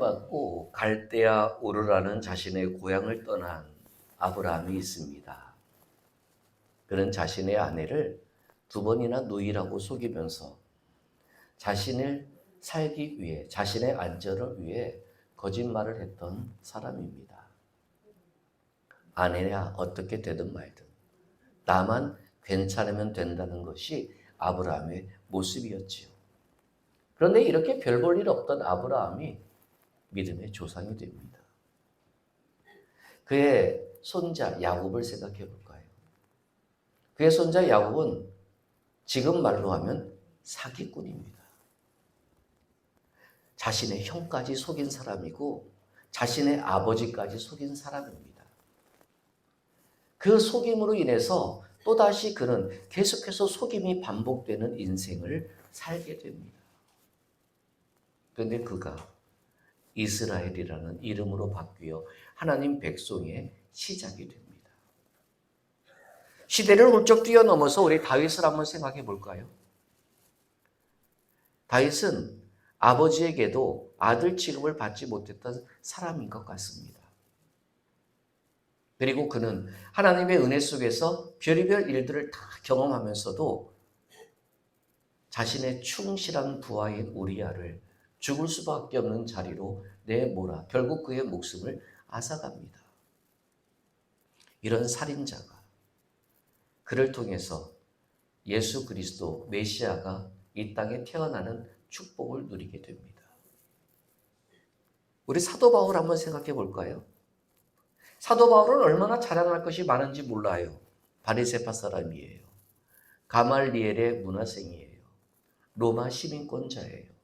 받고 갈대아 우르라는 자신의 고향을 떠난 아브라함이 있습니다. 그는 자신의 아내를 2번이나 누이라고 속이면서 자신을 살기 위해, 자신의 안전을 위해 거짓말을 했던 사람입니다. 아내야 어떻게 되든 말든 나만 괜찮으면 된다는 것이 아브라함의 모습이었지요. 그런데 이렇게 별 볼 일 없던 아브라함이 믿음의 조상이 됩니다. 그의 손자 야곱을 생각해 볼까요? 그의 손자 야곱은 지금 말로 하면 사기꾼입니다. 자신의 형까지 속인 사람이고 자신의 아버지까지 속인 사람입니다. 그 속임으로 인해서 또다시 그는 계속해서 속임이 반복되는 인생을 살게 됩니다. 그런데 그가 이스라엘이라는 이름으로 바뀌어 하나님 백성의 시작이 됩니다. 시대를 훌쩍 뛰어넘어서 우리 다윗을 한번 생각해 볼까요? 다윗은 아버지에게도 아들 취급을 받지 못했던 사람인 것 같습니다. 그리고 그는 하나님의 은혜 속에서 별의별 일들을 다 경험하면서도 자신의 충실한 부하인 우리아를 죽을 수밖에 없는 자리로 내몰아 결국 그의 목숨을 앗아갑니다. 이런 살인자가 그를 통해서 예수 그리스도 메시아가 이 땅에 태어나는 축복을 누리게 됩니다. 우리 사도 바울 한번 생각해 볼까요? 사도 바울은 얼마나 자랑할 것이 많은지 몰라요. 바리새파 사람이에요. 가말리엘의 문화생이에요. 로마 시민권자예요.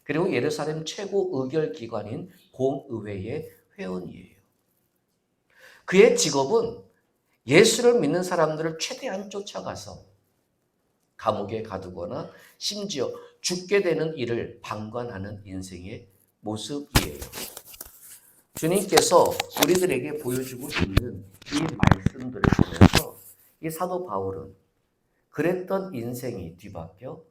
그리고 예루살렘 최고 의결기관인 공의회의 회원이에요. 그의 직업은 예수를 믿는 사람들을 최대한 쫓아가서 감옥에 가두거나 심지어 죽게 되는 일을 방관하는 인생의 모습이에요. 주님께서 우리들에게 보여주고 있는 이 말씀들을 보면서 이 사도 바울은 그랬던 인생이 뒤바뀌어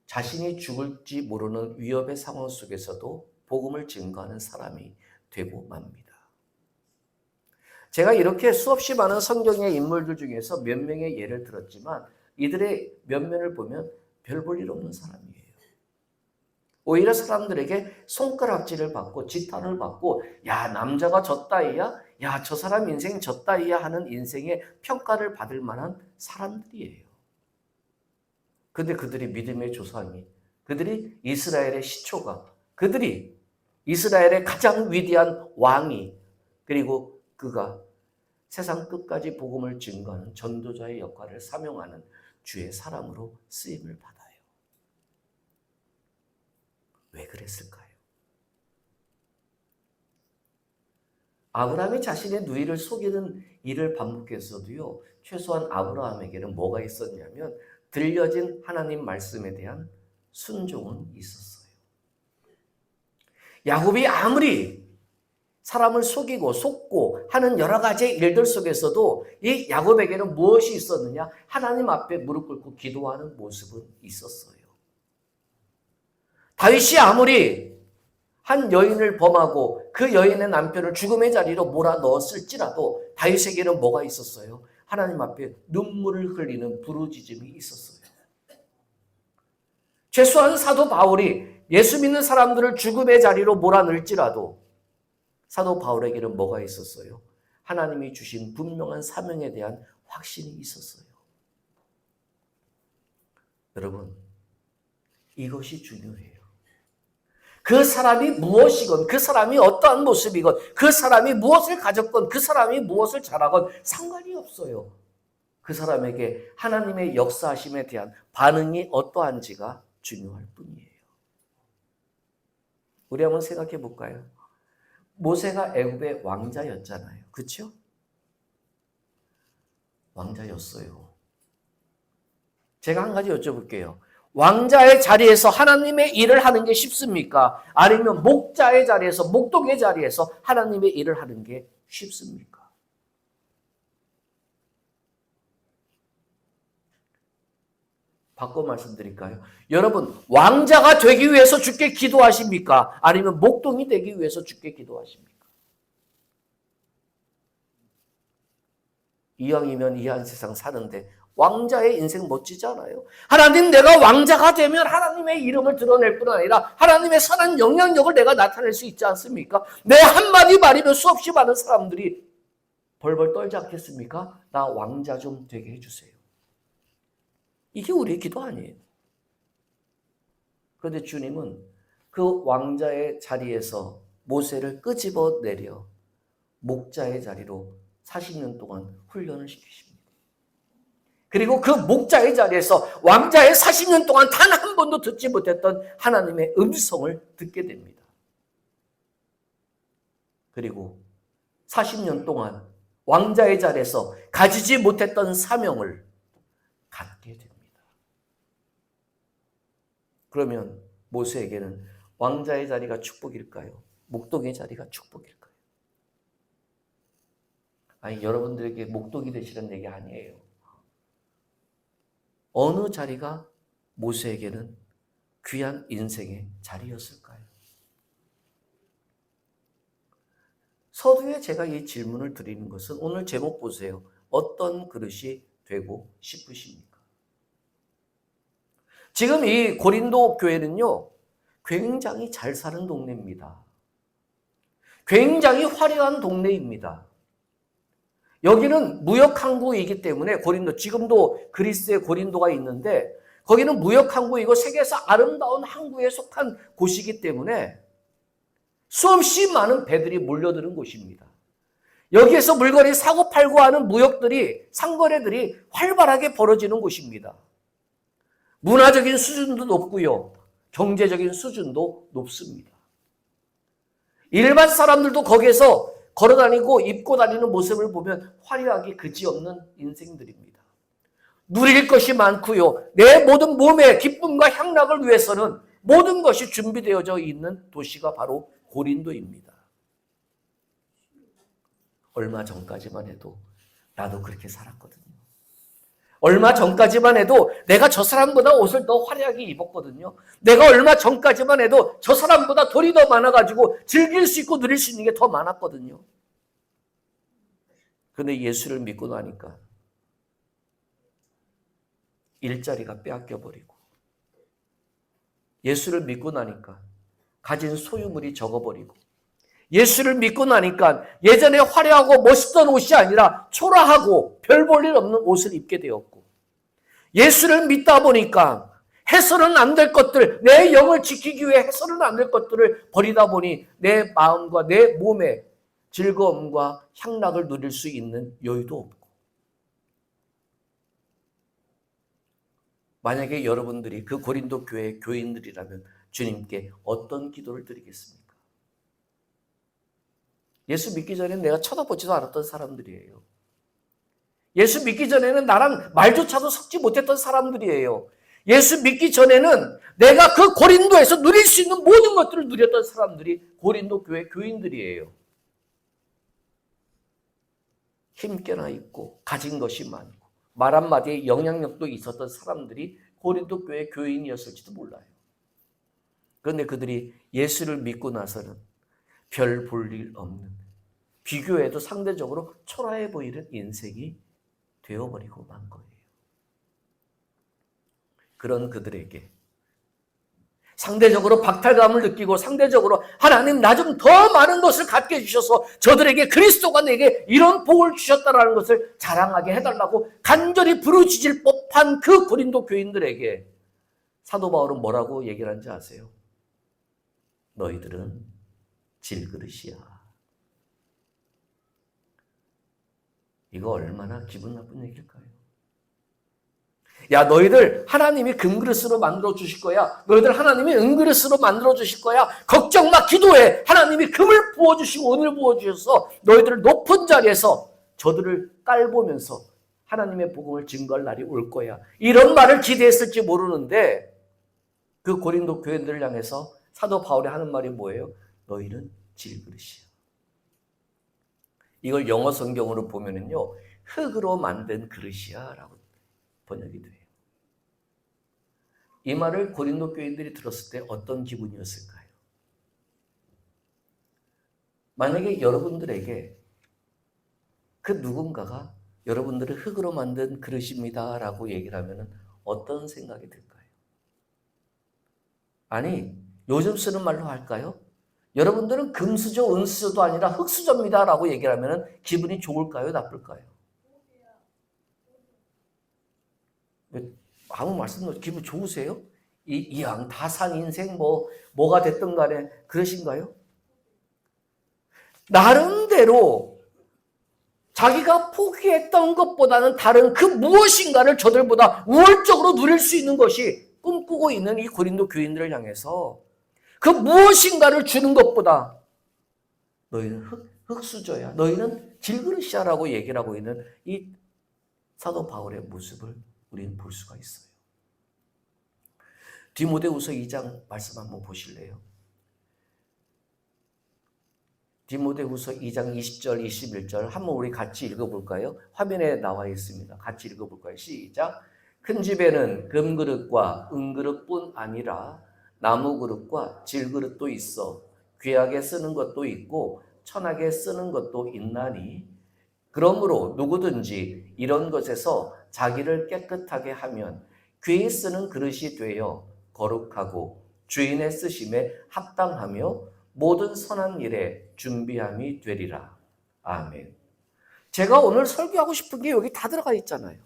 자신이 죽을지 모르는 위협의 상황 속에서도 복음을 증거하는 사람이 되고 맙니다. 제가 이렇게 수없이 많은 성경의 인물들 중에서 몇 명의 예를 들었지만 이들의 면면을 보면 별 볼 일 없는 사람이에요. 오히려 사람들에게 손가락질을 받고 지탄을 받고 야 남자가 졌다이야? 야 저 사람 인생 졌다이야? 하는 인생의 평가를 받을 만한 사람들이에요. 근데 그들이 믿음의 조상이, 그들이 이스라엘의 시초가, 그들이 이스라엘의 가장 위대한 왕이, 그리고 그가 세상 끝까지 복음을 증거하는 전도자의 역할을 사명하는 주의 사람으로 쓰임을 받아요. 왜 그랬을까요? 아브라함이 자신의 누이를 속이는 일을 반복해서도요, 최소한 아브라함에게는 뭐가 있었냐면 들려진 하나님 말씀에 대한 순종은 있었어요. 야곱이 아무리 사람을 속이고 속고 하는 여러 가지 일들 속에서도 이 야곱에게는 무엇이 있었느냐? 하나님 앞에 무릎 꿇고 기도하는 모습은 있었어요. 다윗이 아무리 한 여인을 범하고 그 여인의 남편을 죽음의 자리로 몰아넣었을지라도 다윗에게는 뭐가 있었어요? 하나님 앞에 눈물을 흘리는 부르짖음이 있었어요. 최소한 사도 바울이 예수 믿는 사람들을 죽음의 자리로 몰아넣을지라도 사도 바울에게는 뭐가 있었어요? 하나님이 주신 분명한 사명에 대한 확신이 있었어요. 여러분, 이것이 중요해요. 그 사람이 무엇이건, 그 사람이 어떠한 모습이건, 그 사람이 무엇을 가졌건, 그 사람이 무엇을 잘하건 상관이 없어요. 그 사람에게 하나님의 역사하심에 대한 반응이 어떠한지가 중요할 뿐이에요. 우리 한번 생각해 볼까요? 모세가 애굽의 왕자였잖아요. 그렇죠? 왕자였어요. 제가 한 가지 여쭤볼게요. 왕자의 자리에서 하나님의 일을 하는 게 쉽습니까? 아니면 목자의 자리에서, 목독의 자리에서 하나님의 일을 하는 게 쉽습니까? 바꿔 말씀드릴까요? 여러분, 왕자가 되기 위해서 주께 기도하십니까? 아니면 목동이 되기 위해서 주께 기도하십니까? 이왕이면 이 한 세상 사는데 왕자의 인생 멋지지 않아요? 하나님, 내가 왕자가 되면 하나님의 이름을 드러낼 뿐 아니라 하나님의 선한 영향력을 내가 나타낼 수 있지 않습니까? 내 한마디 말이면 수없이 많은 사람들이 벌벌 떨지 않겠습니까? 나 왕자 좀 되게 해주세요. 이게 우리의 기도 아니에요. 그런데 주님은 그 왕자의 자리에서 모세를 끄집어내려 목자의 자리로 40년 동안 훈련을 시키십니다. 그리고 그 목자의 자리에서 왕자의 40년 동안 단 한 번도 듣지 못했던 하나님의 음성을 듣게 됩니다. 그리고 40년 동안 왕자의 자리에서 가지지 못했던 사명을 갖게 됩니다. 그러면 모세에게는 왕자의 자리가 축복일까요? 목동의 자리가 축복일까요? 아니, 여러분들에게 목동이 되시는 얘기 아니에요. 어느 자리가 모세에게는 귀한 인생의 자리였을까요? 서두에 제가 이 질문을 드리는 것은 오늘 제목 보세요. 어떤 그릇이 되고 싶으십니까? 지금 이 고린도 교회는요, 굉장히 잘 사는 동네입니다. 굉장히 화려한 동네입니다. 여기는 무역항구이기 때문에 고린도, 지금도 그리스의 고린도가 있는데 거기는 무역항구이고 세계에서 아름다운 항구에 속한 곳이기 때문에 수없이 많은 배들이 몰려드는 곳입니다. 여기에서 물건이 사고 팔고 하는 무역들이, 상거래들이 활발하게 벌어지는 곳입니다. 문화적인 수준도 높고요. 경제적인 수준도 높습니다. 일반 사람들도 거기에서 걸어다니고 입고 다니는 모습을 보면 화려하기 그지없는 인생들입니다. 누릴 것이 많고요. 내 모든 몸의 기쁨과 향락을 위해서는 모든 것이 준비되어져 있는 도시가 바로 고린도입니다. 얼마 전까지만 해도 나도 그렇게 살았거든요. 얼마 전까지만 해도 내가 저 사람보다 옷을 더 화려하게 입었거든요. 내가 얼마 전까지만 해도 저 사람보다 돈이 더 많아가지고 즐길 수 있고 누릴 수 있는 게 더 많았거든요. 그런데 예수를 믿고 나니까 일자리가 빼앗겨버리고, 예수를 믿고 나니까 가진 소유물이 적어버리고, 예수를 믿고 나니까 예전에 화려하고 멋있던 옷이 아니라 초라하고 별 볼 일 없는 옷을 입게 되었고, 예수를 믿다 보니까 해서는 안 될 것들, 내 영을 지키기 위해 해서는 안 될 것들을 버리다 보니 내 마음과 내 몸에 즐거움과 향락을 누릴 수 있는 여유도 없고, 만약에 여러분들이 그 고린도 교회의 교인들이라면 주님께 어떤 기도를 드리겠습니까? 예수 믿기 전에는 내가 쳐다보지도 않았던 사람들이에요. 예수 믿기 전에는 나랑 말조차도 섞지 못했던 사람들이에요. 예수 믿기 전에는 내가 그 고린도에서 누릴 수 있는 모든 것들을 누렸던 사람들이 고린도 교회 교인들이에요. 힘께나 있고 가진 것이 많고 말 한마디에 영향력도 있었던 사람들이 고린도 교회 교인이었을지도 몰라요. 그런데 그들이 예수를 믿고 나서는 별 볼 일 없는, 비교해도 상대적으로 초라해 보이는 인생이 되어버리고 만 거예요. 그런 그들에게 상대적으로 박탈감을 느끼고 상대적으로 하나님 나 좀 더 많은 것을 갖게 해주셔서 저들에게 그리스도가 내게 이런 복을 주셨다는 것을 자랑하게 해달라고 간절히 부르짖을 법한 그 고린도 교인들에게 사도 바울은 뭐라고 얘기를 하는지 아세요? 너희들은 질그릇이야. 이거 얼마나 기분 나쁜 얘기일까요? 야, 너희들 하나님이 금그릇으로 만들어 주실 거야. 너희들 하나님이 은그릇으로 만들어 주실 거야. 걱정 마, 기도해. 하나님이 금을 부어주시고 은을 부어주셔서 너희들을 높은 자리에서 저들을 깔보면서 하나님의 복음을 증거할 날이 올 거야. 이런 말을 기대했을지 모르는데 그 고린도 교인들을 향해서 사도 바울이 하는 말이 뭐예요? 너희는 질그릇이야. 이걸 영어 성경으로 보면은요, 흙으로 만든 그릇이야 라고 번역이 돼요. 이 말을 고린도 교인들이 들었을 때 어떤 기분이었을까요? 만약에 여러분들에게 그 누군가가 여러분들을 흙으로 만든 그릇입니다 라고 얘기를 하면 어떤 생각이 들까요? 아니, 요즘 쓰는 말로 할까요? 여러분들은 금수저, 은수저도 아니라 흙수저입니다 라고 얘기를 하면 기분이 좋을까요? 나쁠까요? 아무 말씀도 없이 기분 좋으세요? 이왕 다 산 인생 뭐가 됐든 간에 그러신가요? 나름대로 자기가 포기했던 것보다는 다른 그 무엇인가를 저들보다 우월적으로 누릴 수 있는 것이 꿈꾸고 있는 이 고린도 교인들을 향해서 그 무엇인가를 주는 것보다 너희는 흙수저야, 너희는 질그릇이야 라고 얘기를 하고 있는 이 사도 바울의 모습을 우리는 볼 수가 있어요. 디모데후서 2장 말씀 한번 보실래요? 디모데후서 2장 20절, 21절 한번 우리 같이 읽어볼까요? 화면에 나와 있습니다. 같이 읽어볼까요? 시작. 큰 집에는 금그릇과 은그릇뿐 아니라 나무그릇과 질그릇도 있어 귀하게 쓰는 것도 있고 천하게 쓰는 것도 있나니 그러므로 누구든지 이런 것에서 자기를 깨끗하게 하면 귀히 쓰는 그릇이 되어 거룩하고 주인의 쓰심에 합당하며 모든 선한 일에 준비함이 되리라. 아멘. 제가 오늘 설교하고 싶은 게 여기 다 들어가 있잖아요.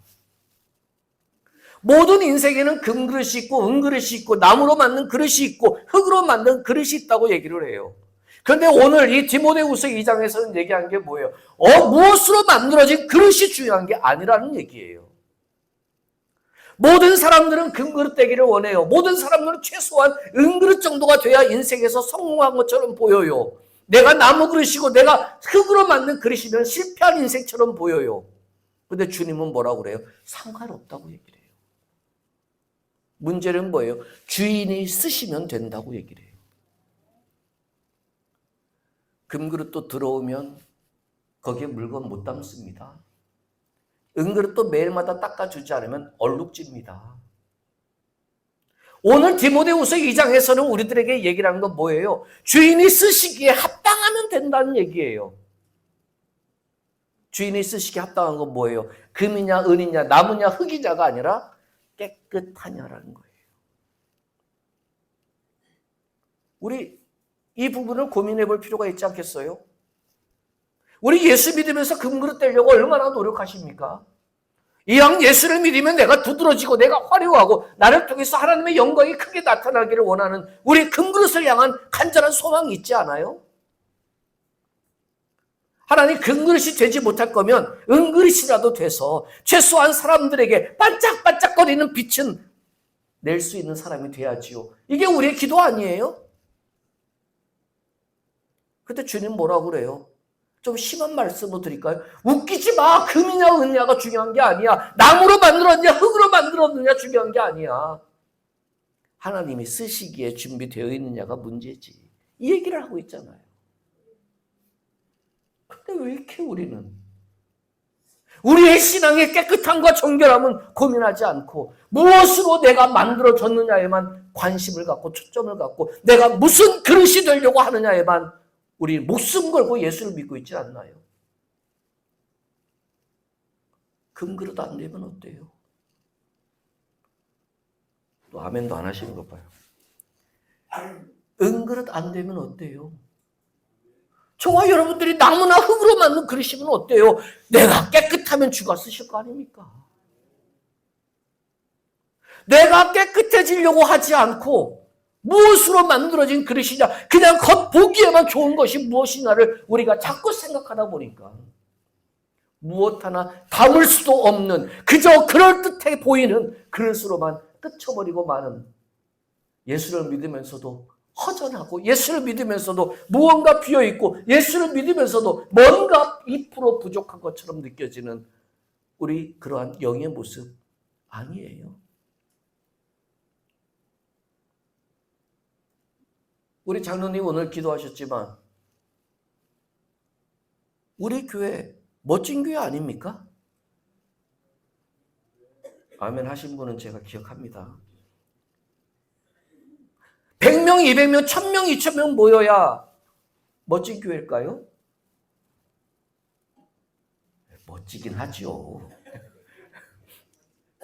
모든 인생에는 금그릇이 있고 은그릇이 있고 나무로 만든 그릇이 있고 흙으로 만든 그릇이 있다고 얘기를 해요. 그런데 오늘 이 디모데후서 2장에서는 얘기한 게 뭐예요? 무엇으로 만들어진 그릇이 중요한 게 아니라는 얘기예요. 모든 사람들은 금그릇 되기를 원해요. 모든 사람들은 최소한 은그릇 정도가 돼야 인생에서 성공한 것처럼 보여요. 내가 나무 그릇이고 내가 흙으로 만든 그릇이면 실패한 인생처럼 보여요. 근데 주님은 뭐라고 그래요? 상관없다고 얘기를 해요. 문제는 뭐예요? 주인이 쓰시면 된다고 얘기를 해요. 금그릇도 들어오면 거기에 물건 못 담습니다. 은그릇도 매일마다 닦아주지 않으면 얼룩집니다. 오늘 디모데후서 2장에서는 우리들에게 얘기를 하는 건 뭐예요? 주인이 쓰시기에 합당하면 된다는 얘기예요. 주인이 쓰시기에 합당한 건 뭐예요? 금이냐 은이냐 나무냐 흙이냐가 아니라 깨끗하냐라는 거예요. 우리 이 부분을 고민해 볼 필요가 있지 않겠어요? 우리 예수 믿으면서 금그릇 되려고 얼마나 노력하십니까? 이왕 예수를 믿으면 내가 두드러지고 내가 화려하고 나를 통해서 하나님의 영광이 크게 나타나기를 원하는 우리 금그릇을 향한 간절한 소망이 있지 않아요? 하나님 금그릇이 되지 못할 거면 은그릇이라도 돼서 최소한 사람들에게 반짝반짝거리는 빛은 낼 수 있는 사람이 돼야지요. 이게 우리의 기도 아니에요? 근데 주님 뭐라고 그래요? 좀 심한 말씀을 드릴까요? 웃기지 마. 금이냐 은이냐가 중요한 게 아니야. 나무로 만들었냐 흙으로 만들었느냐 중요한 게 아니야. 하나님이 쓰시기에 준비되어 있느냐가 문제지. 이 얘기를 하고 있잖아요. 근데 왜 이렇게 우리의 신앙의 깨끗함과 정결함은 고민하지 않고 무엇으로 내가 만들어졌느냐에만 관심을 갖고 초점을 갖고 내가 무슨 그릇이 되려고 하느냐에만 우리 목숨 걸고 예수를 믿고 있지 않나요? 금그릇 안 되면 어때요? 또 아멘도 안 하시는 거 봐요. 은그릇 안 되면 어때요? 저와 여러분들이 나무나 흙으로 만든 그릇이면 어때요? 내가 깨끗하면 주가 쓰실 거 아닙니까? 내가 깨끗해지려고 하지 않고 무엇으로 만들어진 그릇이냐, 그냥 겉보기에만 좋은 것이 무엇이냐를 우리가 자꾸 생각하다 보니까 무엇 하나 담을 수도 없는 그저 그럴듯해 보이는 그릇으로만 끝쳐버리고 마는 예수를 믿으면서도 허전하고 예수를 믿으면서도 무언가 비어있고 예수를 믿으면서도 뭔가 2% 부족한 것처럼 느껴지는 우리 그러한 영의 모습 아니에요. 우리 장로님 오늘 기도하셨지만 우리 교회 멋진 교회 아닙니까? 아멘 하신 분은 제가 기억합니다. 100명, 200명, 1000명, 2000명 모여야 멋진 교회일까요? 멋지긴 하죠.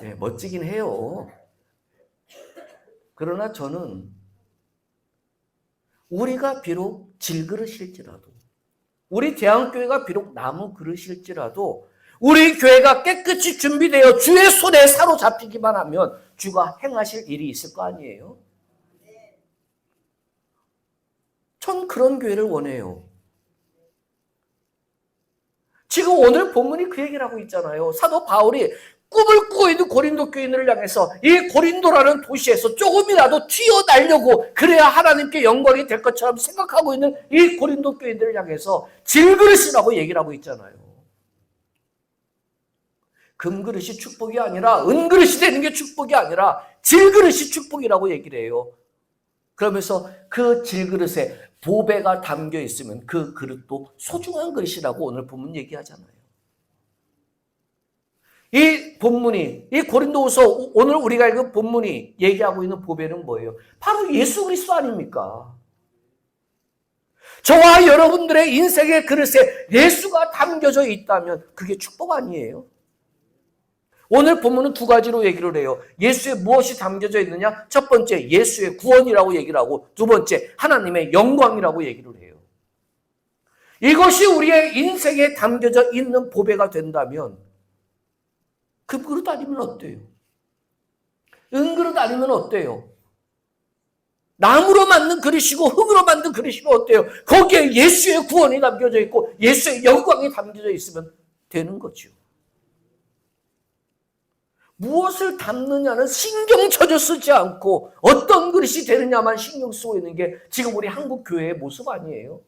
네, 멋지긴 해요. 그러나 저는 우리가 비록 질그릇일지라도, 우리 대한교회가 비록 나무 그릇일지라도 우리 교회가 깨끗이 준비되어 주의 손에 사로잡히기만 하면 주가 행하실 일이 있을 거 아니에요? 전 그런 교회를 원해요. 지금 오늘 본문이 그 얘기를 하고 있잖아요. 사도 바울이 꿈을 꾸고 있는 고린도 교인들을 향해서 이 고린도라는 도시에서 조금이라도 튀어나려고 그래야 하나님께 영광이 될 것처럼 생각하고 있는 이 고린도 교인들을 향해서 질그릇이라고 얘기를 하고 있잖아요. 금그릇이 축복이 아니라 은그릇이 되는 게 축복이 아니라 질그릇이 축복이라고 얘기를 해요. 그러면서 그 질그릇에 보배가 담겨 있으면 그 그릇도 소중한 그릇이라고 오늘 본문 얘기하잖아요. 이 본문이, 이 고린도후서 오늘 우리가 읽은 본문이 얘기하고 있는 보배는 뭐예요? 바로 예수 그리스도 아닙니까? 저와 여러분들의 인생의 그릇에 예수가 담겨져 있다면 그게 축복 아니에요? 오늘 본문은 두 가지로 얘기를 해요. 예수에 무엇이 담겨져 있느냐? 첫 번째, 예수의 구원이라고 얘기를 하고, 두 번째, 하나님의 영광이라고 얘기를 해요. 이것이 우리의 인생에 담겨져 있는 보배가 된다면 금그릇 아니면 어때요? 은그릇 아니면 어때요? 나무로 만든 그릇이고 흙으로 만든 그릇이면 어때요? 거기에 예수의 구원이 담겨져 있고 예수의 영광이 담겨져 있으면 되는 거죠. 무엇을 담느냐는 신경 전혀 쓰지 않고 어떤 그릇이 되느냐만 신경 쓰고 있는 게 지금 우리 한국 교회의 모습 아니에요?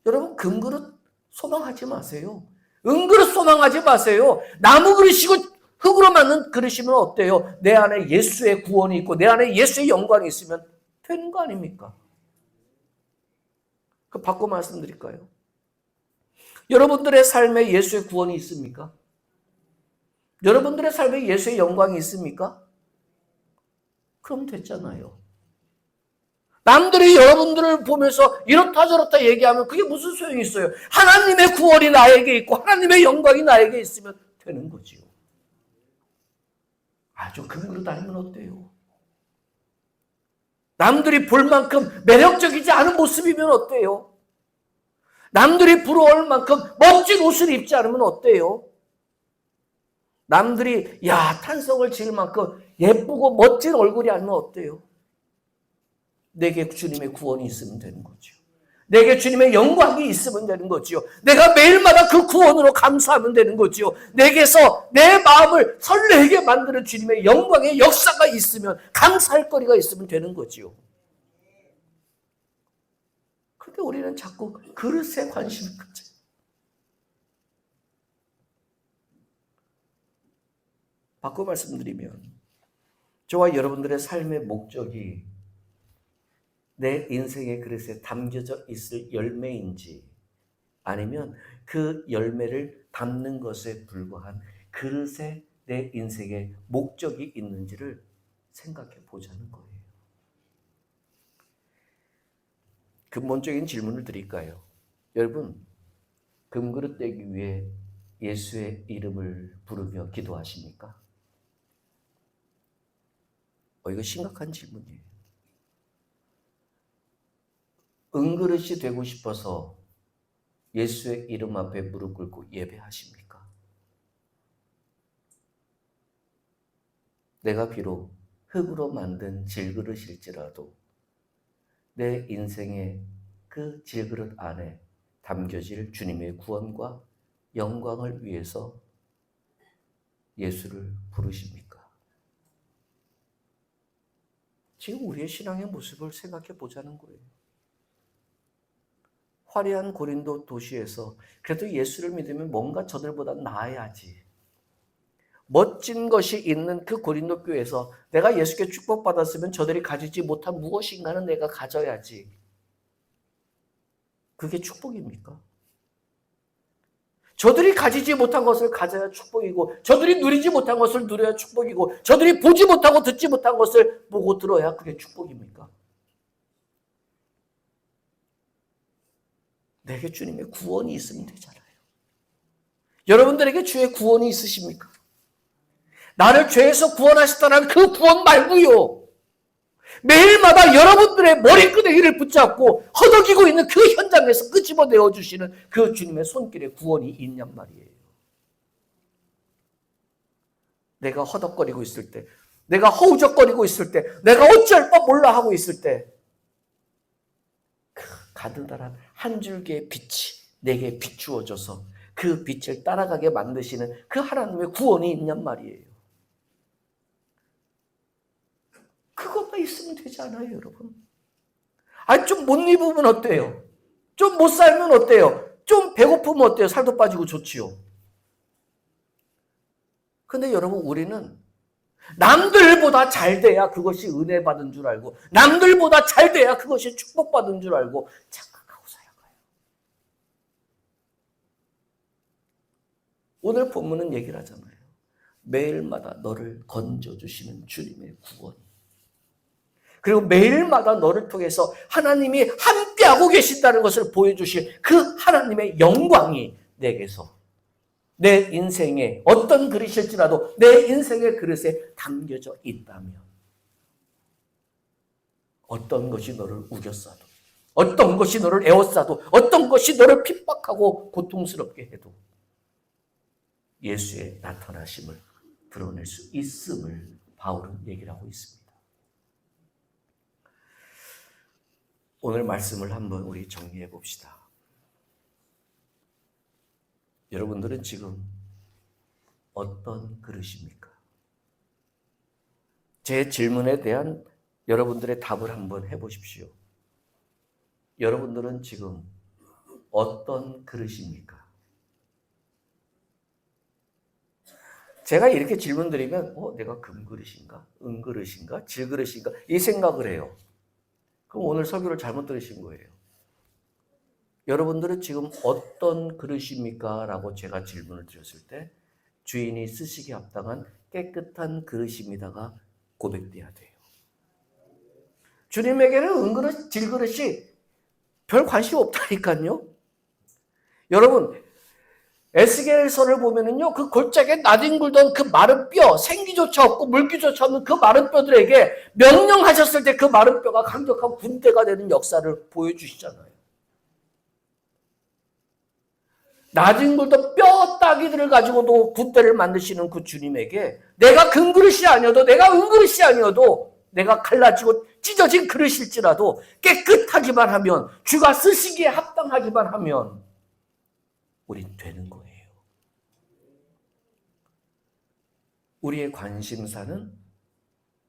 여러분, 금그릇 소망하지 마세요. 은그릇 소망하지 마세요. 나무 그릇이고 흙으로 만든 그릇이면 어때요? 내 안에 예수의 구원이 있고 내 안에 예수의 영광이 있으면 되는 거 아닙니까? 그 바꿔 말씀드릴까요? 여러분들의 삶에 예수의 구원이 있습니까? 여러분들의 삶에 예수의 영광이 있습니까? 그럼 됐잖아요. 남들이 여러분들을 보면서 이렇다 저렇다 얘기하면 그게 무슨 소용이 있어요? 하나님의 구원이 나에게 있고 하나님의 영광이 나에게 있으면 되는 거지요. 아주 금그릇 아니면 어때요? 남들이 볼 만큼 매력적이지 않은 모습이면 어때요? 남들이 부러워할 만큼 멋진 옷을 입지 않으면 어때요? 남들이 탄성을 지을 만큼 예쁘고 멋진 얼굴이 아니면 어때요? 내게 주님의 구원이 있으면 되는 거죠. 내게 주님의 영광이 있으면 되는 거죠. 내가 매일마다 그 구원으로 감사하면 되는 거죠. 내게서 내 마음을 설레게 만드는 주님의 영광의 역사가 있으면, 감사할 거리가 있으면 되는 거죠. 그런데 우리는 자꾸 그릇에 관심을 갖죠. 바꿔 말씀드리면 저와 여러분들의 삶의 목적이 내 인생의 그릇에 담겨져 있을 열매인지 아니면 그 열매를 담는 것에 불과한 그릇에 내 인생의 목적이 있는지를 생각해 보자는 거예요. 근본적인 질문을 드릴까요? 여러분, 금그릇 되기 위해 예수의 이름을 부르며 기도하십니까? 이거 심각한 질문이에요. 은그릇이 되고 싶어서 예수의 이름 앞에 무릎 꿇고 예배하십니까? 내가 비록 흙으로 만든 질그릇일지라도 내 인생의 그 질그릇 안에 담겨질 주님의 구원과 영광을 위해서 예수를 부르십니까? 지금 우리의 신앙의 모습을 생각해 보자는 거예요. 화려한 고린도 도시에서 그래도 예수를 믿으면 뭔가 저들보다 나아야지. 멋진 것이 있는 그 고린도 교회에서 내가 예수께 축복받았으면 저들이 가지지 못한 무엇인가는 내가 가져야지. 그게 축복입니까? 저들이 가지지 못한 것을 가져야 축복이고, 저들이 누리지 못한 것을 누려야 축복이고, 저들이 보지 못하고 듣지 못한 것을 보고 들어야 그게 축복입니까? 내게 주님의 구원이 있으면 되잖아요. 여러분들에게 주의 구원이 있으십니까? 나를 죄에서 구원하셨다는 그 구원 말고요, 매일마다 여러분들의 머리끄댕이를 붙잡고 허덕이고 있는 그 현장에서 끄집어내어 주시는 그 주님의 손길에 구원이 있냔 말이에요. 내가 허덕거리고 있을 때, 내가 허우적거리고 있을 때, 내가 어찌할 바 몰라 하고 있을 때, 그 가느다란 한 줄기의 빛이 내게 비추어져서 그 빛을 따라가게 만드시는 그 하나님의 구원이 있냔 말이에요. 그것만 있으면 되지 않아요, 여러분? 아니, 좀 못 입으면 어때요? 좀 못 살면 어때요? 좀 배고프면 어때요? 살도 빠지고 좋지요. 근데 여러분, 우리는 남들보다 잘 돼야 그것이 은혜 받은 줄 알고, 남들보다 잘 돼야 그것이 축복받은 줄 알고 착각하고 살아가요. 오늘 본문은 얘기를 하잖아요. 매일마다 너를 건져주시는 주님의 구원. 그리고 매일마다 너를 통해서 하나님이 함께하고 계신다는 것을 보여주실 그 하나님의 영광이 내게서 내 인생에 어떤 그릇일지라도 내 인생의 그릇에 담겨져 있다면, 어떤 것이 너를 우겼어도, 어떤 것이 너를 애워싸도, 어떤 것이 너를 핍박하고 고통스럽게 해도 예수의 나타나심을 드러낼 수 있음을 바울은 얘기를 하고 있습니다. 오늘 말씀을 한번 우리 정리해 봅시다. 여러분들은 지금 어떤 그릇입니까? 제 질문에 대한 여러분들의 답을 한번 해보십시오. 여러분들은 지금 어떤 그릇입니까? 제가 이렇게 질문 드리면 내가 금그릇인가? 은그릇인가? 질그릇인가? 이 생각을 해요. 그럼 오늘 설교를 잘못 들으신 거예요. 여러분들은 지금 어떤 그릇입니까? 라고 제가 질문을 드렸을 때 주인이 쓰시기에 합당한 깨끗한 그릇입니다가 고백돼야 돼요. 주님에게는 은그릇, 질그릇이 별 관심 없다니까요. 여러분, 에스겔서를 보면은요, 그 골짜기에 나뒹굴던 그 마른 뼈, 생기조차 없고 물기조차 없는 그 마른 뼈들에게 명령하셨을 때 그 마른 뼈가 강력한 군대가 되는 역사를 보여주시잖아요. 나뒹굴던 뼈 따기들을 가지고도 군대를 만드시는 그 주님에게 내가 금그릇이 아니어도, 내가 은그릇이 아니어도, 내가 갈라지고 찢어진 그릇일지라도 깨끗하기만 하면, 주가 쓰시기에 합당하기만 하면 우린 되는 거예요. 우리의 관심사는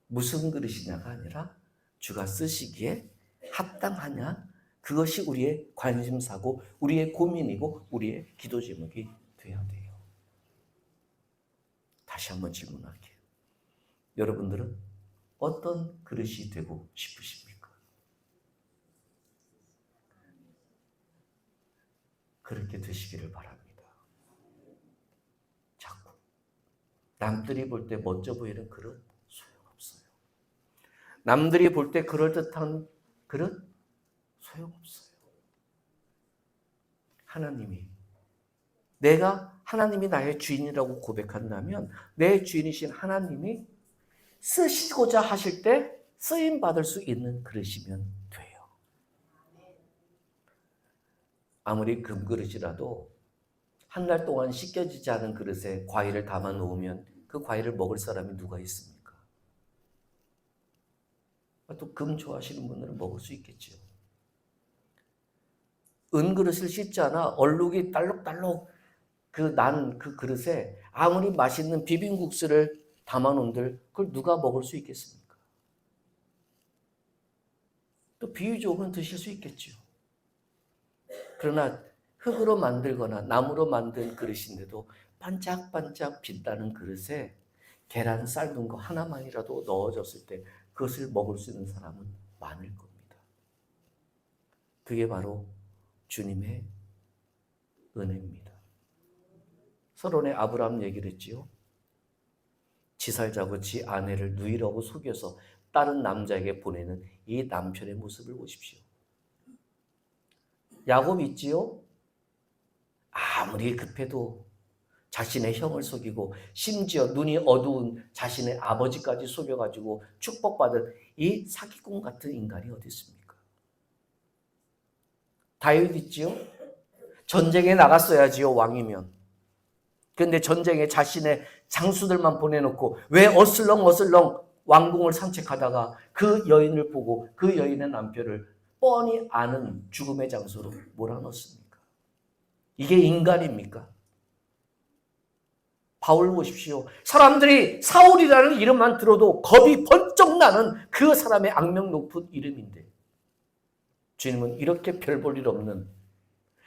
무슨 그릇이냐가 아니라 주가 쓰시기에 합당하냐, 그것이 우리의 관심사고 우리의 고민이고 우리의 기도 제목이 돼야 돼요. 다시 한번 질문할게요. 여러분들은 어떤 그릇이 되고 싶으십니까? 그렇게 되시기를 바랍니다. 자꾸 남들이 볼 때 멋져 보이는 그릇 소용없어요. 남들이 볼 때 그럴듯한 그릇 소용없어요. 하나님이 나의 주인이라고 고백한다면 내 주인이신 하나님이 쓰시고자 하실 때 쓰임 받을 수 있는 그릇이면 돼요. 아무리 금그릇이라도 한 달 동안 씻겨지지 않은 그릇에 과일을 담아 놓으면 그 과일을 먹을 사람이 누가 있습니까? 또 금 좋아하시는 분들은 먹을 수 있겠죠. 은그릇을 씻지 않아 얼룩이 딸록딸록 난 그 그릇에 아무리 맛있는 비빔국수를 담아놓은들 그걸 누가 먹을 수 있겠습니까? 또 비유 좋으면 드실 수 있겠죠. 그러나 흙으로 만들거나 나무로 만든 그릇인데도 반짝반짝 빛나는 그릇에 계란 삶은 거 하나만이라도 넣어졌을 때 그것을 먹을 수 있는 사람은 많을 겁니다. 그게 바로 주님의 은혜입니다. 서론에 아브라함 얘기를 했지요. 지살자고 지 아내를 누이라고 속여서 다른 남자에게 보내는 이 남편의 모습을 보십시오. 야곱 있지요? 아무리 급해도 자신의 형을 속이고 심지어 눈이 어두운 자신의 아버지까지 속여가지고 축복받은 이 사기꾼 같은 인간이 어디 있습니까? 다윗 있지요? 전쟁에 나갔어야지요, 왕이면. 그런데 전쟁에 자신의 장수들만 보내놓고 왜 어슬렁어슬렁 왕궁을 산책하다가 그 여인을 보고 그 여인의 남편을 뻔히 아는 죽음의 장소로 몰아넣습니까? 이게 인간입니까? 바울 보십시오. 사람들이 사울이라는 이름만 들어도 겁이 번쩍 나는 그 사람의 악명 높은 이름인데 주님은 이렇게 별 볼 일 없는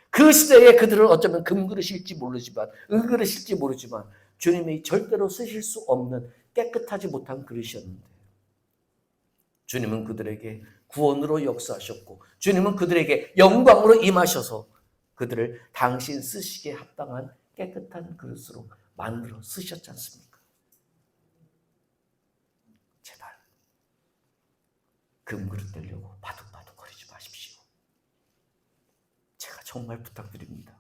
그 시대에 그들은 어쩌면 금그릇일지 모르지만 은그릇일지 모르지만 주님이 절대로 쓰실 수 없는 깨끗하지 못한 그릇이었는데 주님은 그들에게 구원으로 역사하셨고 주님은 그들에게 영광으로 임하셔서 그들을 당신 쓰시기에 합당한 깨끗한 그릇으로 만들어 쓰셨지 않습니까? 제발 금그릇 되려고 바둑바둑 거리지 마십시오. 제가 정말 부탁드립니다.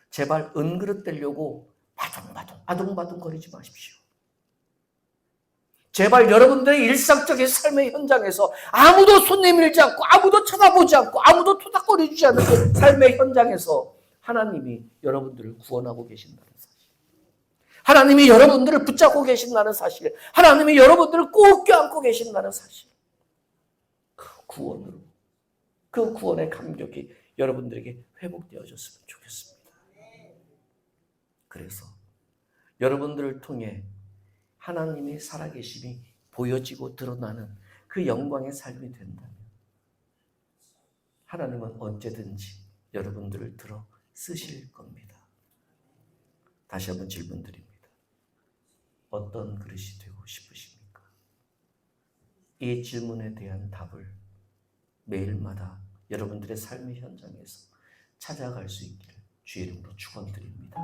제발 은그릇 되려고 바둥바둥 아둥바둥 거리지 마십시오. 제발 여러분들의 일상적인 삶의 현장에서 아무도 손 내밀지 않고 아무도 쳐다보지 않고 아무도 토닥거려주지 않는 그 삶의 현장에서 하나님이 여러분들을 구원하고 계신다는 사실, 하나님이 여러분들을 붙잡고 계신다는 사실, 하나님이 여러분들을 꼭 껴안고 계신다는 사실, 그 구원으로 그 구원의 감격이 여러분들에게 회복되어졌으면 좋겠습니다. 그래서 여러분들을 통해 하나님의 살아계심이 보여지고 드러나는 그 영광의 삶이 된다면 하나님은 언제든지 여러분들을 들어 쓰실 겁니다. 다시 한번 질문 드립니다. 어떤 그릇이 되고 싶으십니까? 이 질문에 대한 답을 매일마다 여러분들의 삶의 현장에서 찾아갈 수 있기를 주의 이름으로 축원드립니다.